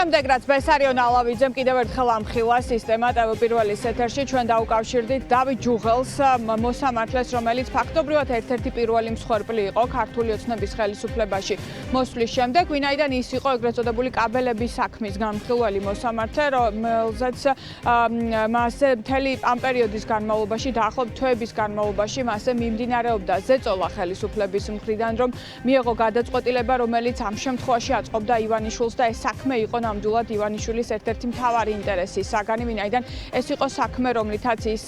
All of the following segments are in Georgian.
Integrați Besarion Alavidzem კიდევ ერთხელ ამხილა სისტემა პირველის ეთერში ჩვენ დაუკავშირდით დავით ჯუღელს მოსამართლეს რომელიც ფაქტობრივად ერთ-ერთი პირველი მსხვერპლი იყო ქართული ოცნების ხელისუფლებაში მოსვლის შემდეგ ვინაიდან ის იყო ეგრეთ წოდებული კაბელების საქმის გამხილველი მოსამართლე რომელზეც მასზე მთელი ამ პერიოდის განმავლობაში დაახლოებით თვეების განმავლობაში მასზე მიმდინარეობდა ზეწოლა ხელისუფლების მხრიდან რომ მიეღო გადაწყვეტილება რომელიც ამ შემთხვევაში აწყობდა ივანიშვილს და ეს საქმე იყო ნამდვილად ივანიშვილის ერთ-ერთი მთავარი ინტერესის საგანი, ვინაიდან ეს იყო საქმე, რომლითაც ის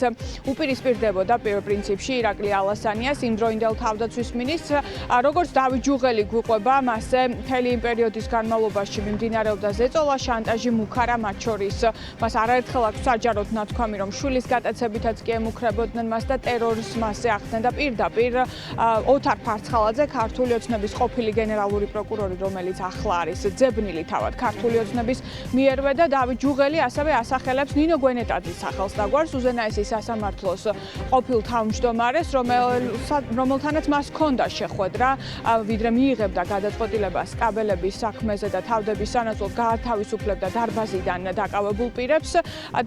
უპირისპირდებოდა პრინციპში ირაკლი ალასანიას, იმდროინდელ თავდაცვის მინისტრს, როგორც დავით ჯუღელი გვიყვება, მასზე მთელი იმ პერიოდის განმავლობაში მიმდინარეობდა ზეწოლა, შანტაჟი, მუქარა მათ შორის. მას არაერთხელ აქვს საჯაროდ ნათქვამი, რომ შვილის გატაცებითაც კი ემუქრებოდნენ მას და ტერორის მასზე ახდენ და პირდაპირ ოთარ ფარცხალაძე, ქართული ოცნების ყოფილი გენერალური პროკურორი, რომელიც ახლა არის ძებნილი თავად ქართული ოცნების მიერვე და დავით ჯუღელი ასევე ასახელებს ნინო გვენეტაძის სახელს და გვარს უზენაესის სასამართლოს ყოფილ თავმჯდომარეს, რომელთანაც მას ჰქონდა შეხვედრა, ვიდრე მიიღებდა გადაწყვეტილებას კაბელების საქმეზე და თავდების სანაცვლოდ გაათავისუფლებდა დარბაზიდან დაკავებულ პირებს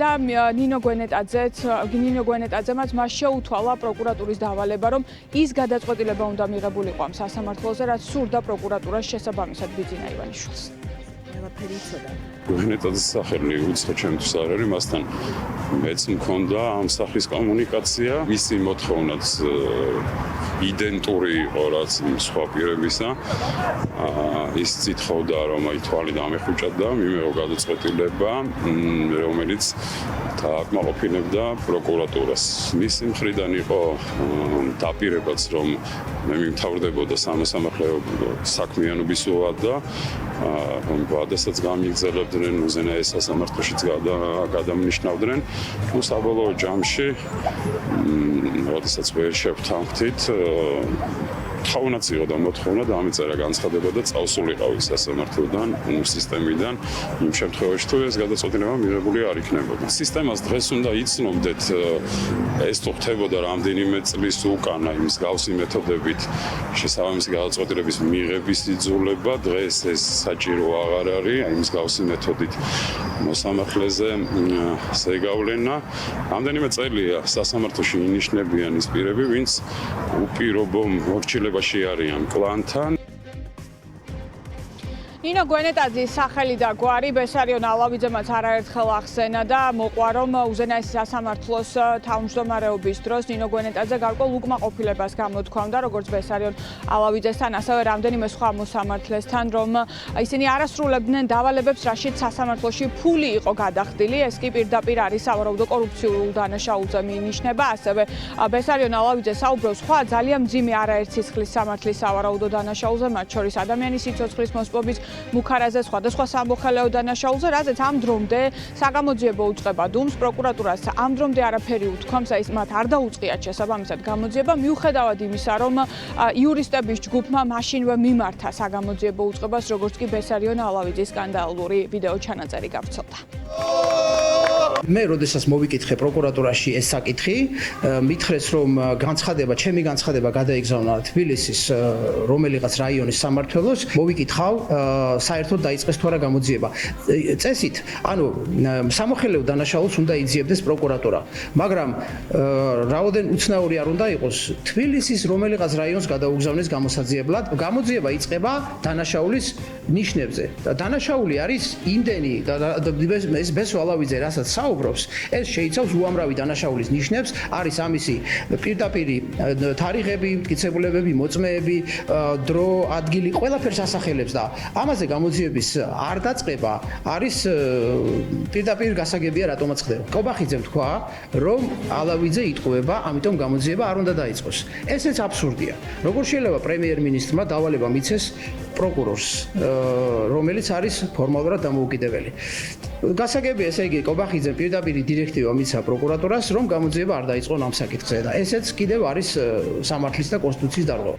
და ნინო გვენეტაძემაც მას შეუთვალა პროკურატურის დავალება, რომ ის გადაწყვეტილება უნდა მიღებულიყო ამ სასამართლოზე, რაც სურდა პროკურატურას შესაბამისად ბიძინა ივანიშვილს. გვენეტაძის სახელი უცხო ჩემთვის არ არის, მასთან მეც მქონდა ამ სახის კომუნიკაცია, მისი მოთხოვნაც იდენტური იყო რაც სხვა პირებისა. ის ციტხოვდა რომ აი თვალი დამეხუჭა და მიმეღო გადაწყვეტილება, რომელიც დააკმაყოფილებდა პროკურატურას. მისი მხრიდან იყო დაპირებაც რომ მე მიმთავრდებოდა სამოსამართლეო საქმიანობისულად და გადასაც გამიგზელებდნენ უზენაეს სასამართლოშიც გადამნიშნავდნენ. საბოლოო ჯამში, როდესაც ვერ შევთანხმდით, თავნაც იყო და მოთხოვნა დამეწერა განცხადება და წავსულიყავი სასამართლოდან, სისტემიდან, იმ შემთხვევაში თუ ეს გადაწყვეტილება მიღებული არ იქნებოდა. სისტემას დღეს უნდა იცნობდეთ, ეს თუ ხდებოდა რამდენიმე წლის უკან, აი მსგავსი მეთოდებით შესაბამისი გადაწყვეტილების მიღების იძულება, დღეს ეს საჭირო აღარ არის, აი მსგავსი მეთოდით მოსამართლეზე ზეგავლენა. რამდენიმე წელია სასამართლოში ინიშნებიან ის პირები, ვინც უპირობო მორჩილებაში არიან კლანთან. ნინო გვენეტაძის სახელი და გვარი ბესარიონ ალავიძემაც არაერთხელ ახსენა და მოყვა რომ უზენაესის სასამართლოს თავმჯდომარეობის დროს ნინო გვენეტაძე გარკვეულ უკმაყოფილებას გამოთქვამდა როგორც ბესარიონ ალავიძესთან, ასევე რამდენიმე სხვა მოსამართლესთან, რომ ისინი არასრულებდნენ დავალებებს, რაშიც სასამართლოში ფული იყო გადახდილი. ეს კი პირდაპირ არის სავარაუდო კორუფციულ დანაშაულზე მიინიშნება. ასევე ბესარიონ ალავიძე საუბრობს სხვა ძალიან მძიმე არაერთი სისხლის სამართლის სავარაუდო დანაშაულზე, მათ შორის ადამიანის სიცოცხლის მოსპობის მუქარაზე სხვადასხვა სამოხელეო დანაშაულზე, რაზეც ამ დრომდე საგამოძიებო უწყება დუმს, პროკურატურას ამ დრომდე არაფერი უთქვამს, აი მათ არ დაუწყიათ შესაბამისად გამოძიება, მიუხედავად იმისა, რომ იურისტების ჯგუფმა მაშინვე მიმართა საგამოძიებო უწყებას, როგორც კი ბესარიონ ალავიძის სკანდალური ვიდეო ჩანაწერი გავრცელდა. მე როდესაც მოვიკითხე პროკურატურაში ეს საკითხი, მითხრეს რომ ჩემი განცხადება გადაიგზავნა თბილისის რომელიღაც რაიონის სამმართველოს, მოვიკითხავ საერთოდ დაიწყეს თუ არა გამოძიება. წესით, ანუ სამოხელეო დანაშაულს უნდა იძიებდეს პროკურატურა, მაგრამ რაოდენ უცნაური არ უნდა იყოს, თბილისის რომელიღაც რაიონს გადაუგზავნეს გამოსაძიებლად, გამოძიება იწყება დანაშაულის ნიშნებზე. და დანაშაული არის იმდენი და ეს ბესო ალავიძე რასაც საუბრობს, ეს შეიცავს უამრავი დანაშაულის ნიშნებს, არის ამისი პირდაპირი თარიღები, მტკიცებულებები, მოწმეები, დრო, ადგილი, ყველაფერს ასახელებს და ამაზე გამოძიების არ დაწყება არის პირდაპირ გასაგებია რატომაც ხდება. კობახიძემ თქვა, რომ ალავიძე იტყუება, ამიტომ გამოძიება არ უნდა დაიწყოს. ესეც აბსურდია. როგორ შეიძლება პრემიერ-მინისტრმა დავალება მიცეს პროკურორს, რომელიც არის ფორმალურად დამოუკიდებელი. გასაგებია, ესე იგი, კობახიძემ პირდაპირი დირექტივა მიცა პროკურატურას, რომ გამოძიება არ დაიწყონ ამ საკითხზე და ესეც კიდევ არის სამართლის და კონსტიტუციის დარღვევა.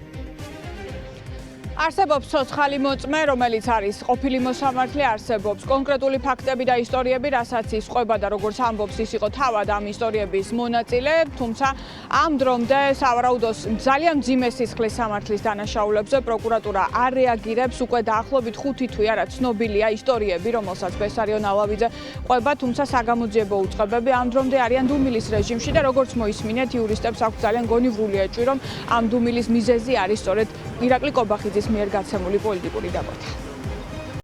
არსებობს ცოცხალი მოწმე, რომელიც არის ყოფილი მოსამართლე, არსებობს კონკრეტული ფაქტები და ისტორიები, რასაც ის ყვება და როგორც ამბობს, ის იყო თავად ამ ისტორიების მონაწილე, თუმცა ამ დრომდე სავარაუდოს ძალიან მძიმე სისხლის სამართლის დანაშაულებზე პროკურატურა არ რეაგირებს, უკვე დაახლოებით 5 თვეა, რაც ცნობილია ისტორიები, რომელსაც ბესარიონ ალავიძე ყვება, თუმცა საგამოძიებო უწყებები ამ დრომდე არიან დუმილის რეჟიმში და როგორც მოისმინეთ, იურისტებს აქვს ძალიან გონივრული ეჭვი, რომ ამ დუმილის მიზეზი არის სწორედ ირაკლი კობახიძის მიერ გაცემული პოლიტიკური დაბადა.